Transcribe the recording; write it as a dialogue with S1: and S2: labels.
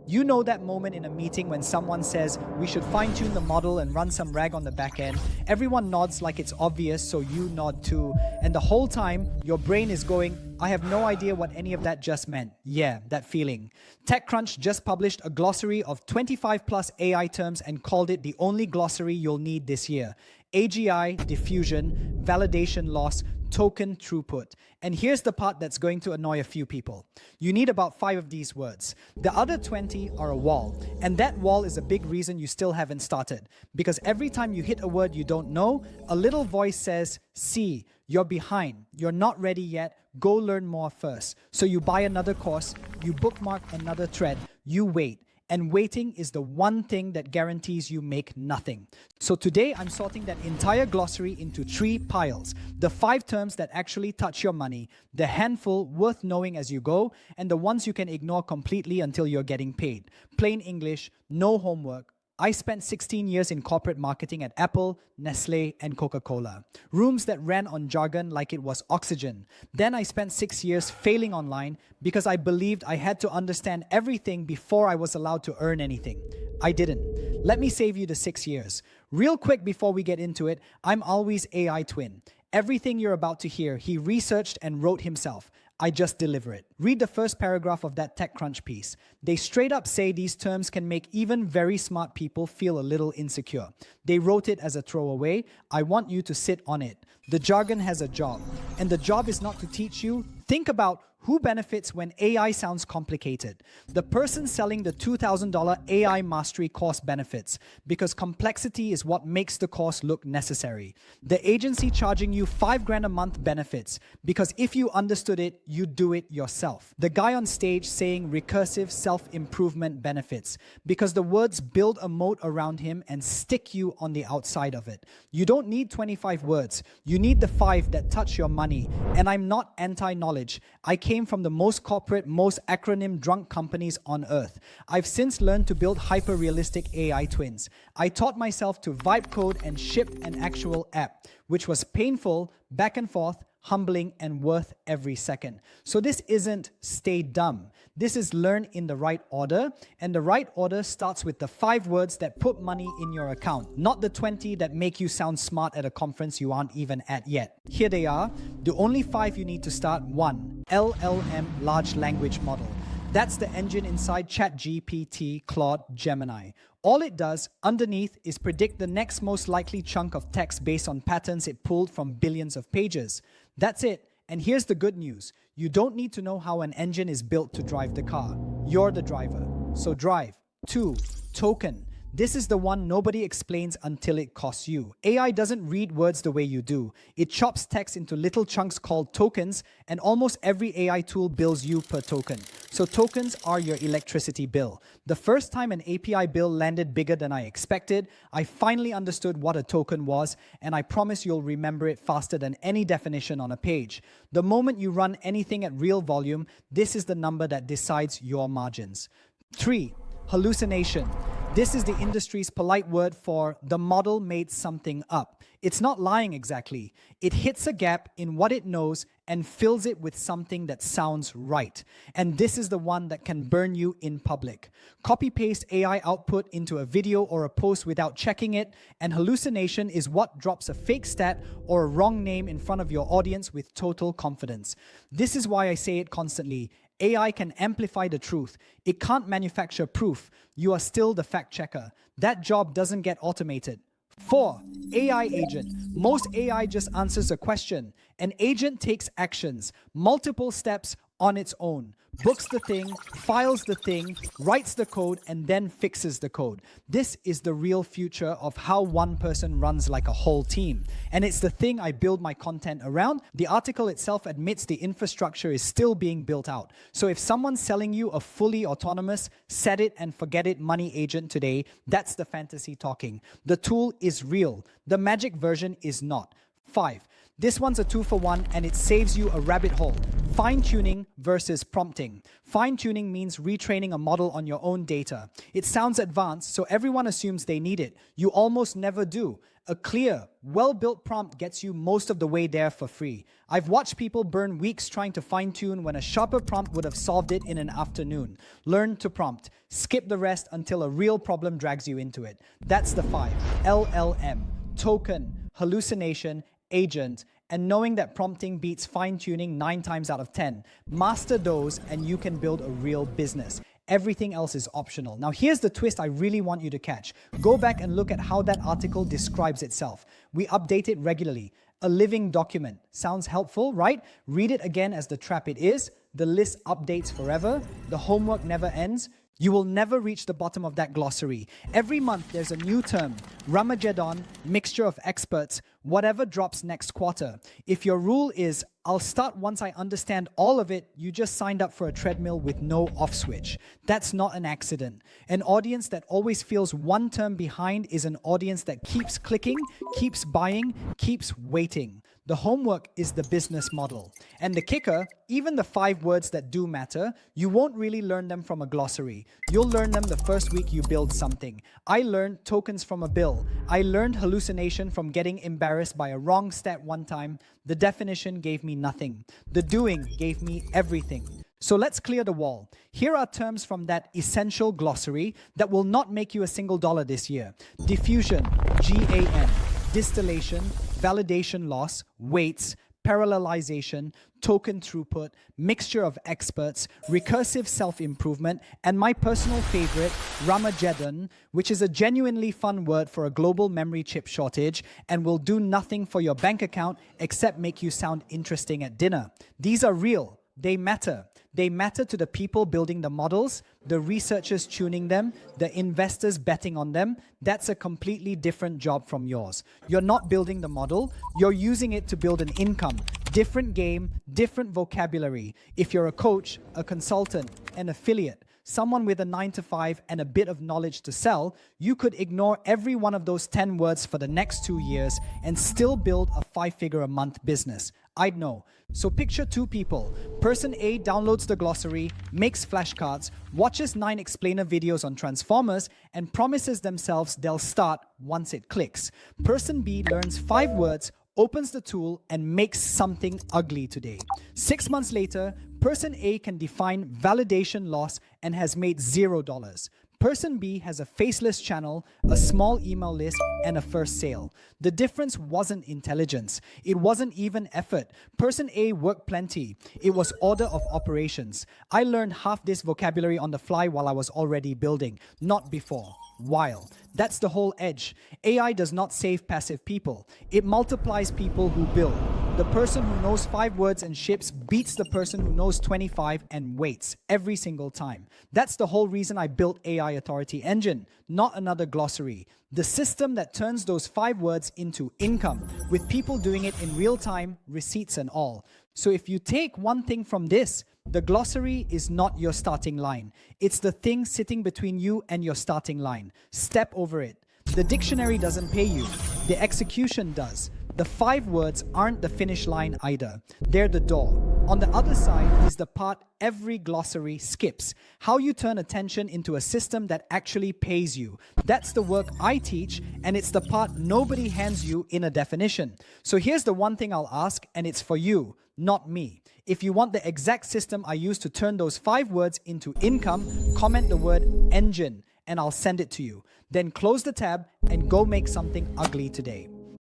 S1: You know that moment in a meeting when someone says, we should fine-tune the model and run some RAG on the back end. Everyone nods like it's obvious, so you nod too. And the whole time, your brain is going, I have no idea what any of that just meant. Yeah, that feeling. TechCrunch just published a glossary of 25 plus AI terms and called it the only glossary you'll need this year. AGI, diffusion, validation loss, token throughput. And here's the part that's going to annoy a few people. You need about 5 of these words. The other 20 are a wall. And that wall is a big reason you still haven't started. Because every time you hit a word you don't know, a little voice says, see, you're behind. You're not ready yet. Go learn more first. So you buy another course, you bookmark another thread, you wait. And waiting is the one thing that guarantees you make nothing. So today I'm sorting that entire glossary into 3 piles. The 5 terms that actually touch your money, the handful worth knowing as you go, and the ones you can ignore completely until you're getting paid. Plain English, no homework. I spent 16 years in corporate marketing at Apple, Nestle, and Coca-Cola. Rooms that ran on jargon like it was oxygen. Then I spent 6 years failing online because I believed I had to understand everything before I was allowed to earn anything. I didn't. Let me save you the 6 years. Real quick before we get into it, I'm Alwi's AI twin. Everything you're about to hear, he researched and wrote himself. I just deliver it. Read the first paragraph of that TechCrunch piece. They straight up say these terms can make even very smart people feel a little insecure. They wrote it as a throwaway. I want you to sit on it. The jargon has a job, and the job is not to teach you. Think about who benefits when AI sounds complicated. The person selling the $2,000 AI mastery course benefits because complexity is what makes the course look necessary. The agency charging you $5,000 a month benefits because if you understood it, you do it yourself. The guy on stage saying recursive self-improvement benefits because the words build a moat around him and stick you on the outside of it. You don't need 25 words. You need the 5 that touch your money. And I'm not anti-knowledge. I came from the most corporate, most acronym drunk companies on earth. I've since learned to build hyper-realistic AI twins. I taught myself to vibe code and ship an actual app, which was painful, back and forth, humbling, and worth every second. So this isn't stay dumb. This is learn in the right order, and the right order starts with the 5 words that put money in your account, not the 20 that make you sound smart at a conference you aren't even at yet. Here they are. The only 5 you need to start. 1. LLM, large language model. That's the engine inside ChatGPT, Claude, Gemini. All it does underneath is predict the next most likely chunk of text based on patterns it pulled from billions of pages. That's it. And here's the good news. You don't need to know how an engine is built to drive the car. You're the driver. So drive. 2. Token. This is the one nobody explains until it costs you. AI doesn't read words the way you do. It chops text into little chunks called tokens, and almost every AI tool bills you per token. So tokens are your electricity bill. The first time an API bill landed bigger than I expected, I finally understood what a token was, and I promise you'll remember it faster than any definition on a page. The moment you run anything at real volume, this is the number that decides your margins. 3. Hallucination. This is the industry's polite word for the model made something up. It's not lying exactly. It hits a gap in what it knows and fills it with something that sounds right. And this is the one that can burn you in public. Copy-paste AI output into a video or a post without checking it, and hallucination is what drops a fake stat or a wrong name in front of your audience with total confidence. This is why I say it constantly. AI can amplify the truth. It can't manufacture proof. You are still the fact checker. That job doesn't get automated. 4. AI agent. Most AI just answers a question. An agent takes actions, multiple steps on its own, books the thing, files the thing, writes the code, and then fixes the code. This is the real future of how one person runs like a whole team. And it's the thing I build my content around. The article itself admits the infrastructure is still being built out. So if someone's selling you a fully autonomous, set it and forget it money agent today, that's the fantasy talking. The tool is real. The magic version is not. 5. This one's a 2-for-1 and it saves you a rabbit hole. Fine-tuning versus prompting. Fine-tuning means retraining a model on your own data. It sounds advanced, so everyone assumes they need it. You almost never do. A clear, well-built prompt gets you most of the way there for free. I've watched people burn weeks trying to fine-tune when a sharper prompt would have solved it in an afternoon. Learn to prompt. Skip the rest until a real problem drags you into it. That's the 5. LLM. Token, hallucination, agent, and knowing that prompting beats fine-tuning 9 times out of 10. Master those and you can build a real business. Everything else is optional. Now here's the twist I really want you to catch. Go back and look at how that article describes itself. We update it regularly. A living document. Sounds helpful, right? Read it again as the trap it is. The list updates forever. The homework never ends. You will never reach the bottom of that glossary. Every month there's a new term. Ramageddon, mixture of experts, whatever drops next quarter. If your rule is, I'll start once I understand all of it, you just signed up for a treadmill with no off switch. That's not an accident. An audience that always feels one term behind is an audience that keeps clicking, keeps buying, keeps waiting. The homework is the business model. And the kicker, even the 5 words that do matter, you won't really learn them from a glossary. You'll learn them the first week you build something. I learned tokens from a bill. I learned hallucination from getting embarrassed by a wrong stat one time. The definition gave me nothing. The doing gave me everything. So let's clear the wall. Here are terms from that essential glossary that will not make you a single dollar this year. Diffusion, GAN. Distillation, validation loss, weights, parallelization, token throughput, mixture of experts, recursive self-improvement, and my personal favorite, Ramageddon, which is a genuinely fun word for a global memory chip shortage and will do nothing for your bank account except make you sound interesting at dinner. These are real. They matter. They matter to the people building the models, the researchers tuning them, the investors betting on them. That's a completely different job from yours. You're not building the model, you're using it to build an income. Different game, different vocabulary. If you're a coach, a consultant, an affiliate, someone with a 9-to-5 and a bit of knowledge to sell, you could ignore every one of those 10 words for the next 2 years and still build a 5-figure-a-month business. I'd know. So picture 2 people. Person A downloads the glossary, makes flashcards, watches 9 explainer videos on Transformers, and promises themselves they'll start once it clicks. Person B learns 5 words, opens the tool, and makes something ugly today. 6 months later, Person A can define validation loss and has made $0. Person B has a faceless channel, a small email list, and a first sale. The difference wasn't intelligence. It wasn't even effort. Person A worked plenty. It was order of operations. I learned half this vocabulary on the fly while I was already building, not before. While. That's the whole edge. AI does not save passive people. It multiplies people who build. The person who knows 5 words and ships beats the person who knows 25 and waits every single time. That's the whole reason I built AI Authority Engine, not another glossary. The system that turns those 5 words into income, with people doing it in real time, receipts and all. So if you take one thing from this, the glossary is not your starting line. It's the thing sitting between you and your starting line. Step over it. The dictionary doesn't pay you. The execution does. The 5 words aren't the finish line either. They're the door. On the other side is the part every glossary skips. How you turn attention into a system that actually pays you. That's the work I teach, and it's the part nobody hands you in a definition. So here's the one thing I'll ask, and it's for you, not me. If you want the exact system I use to turn those 5 words into income, comment the word engine, and I'll send it to you. Then close the tab and go make something ugly today.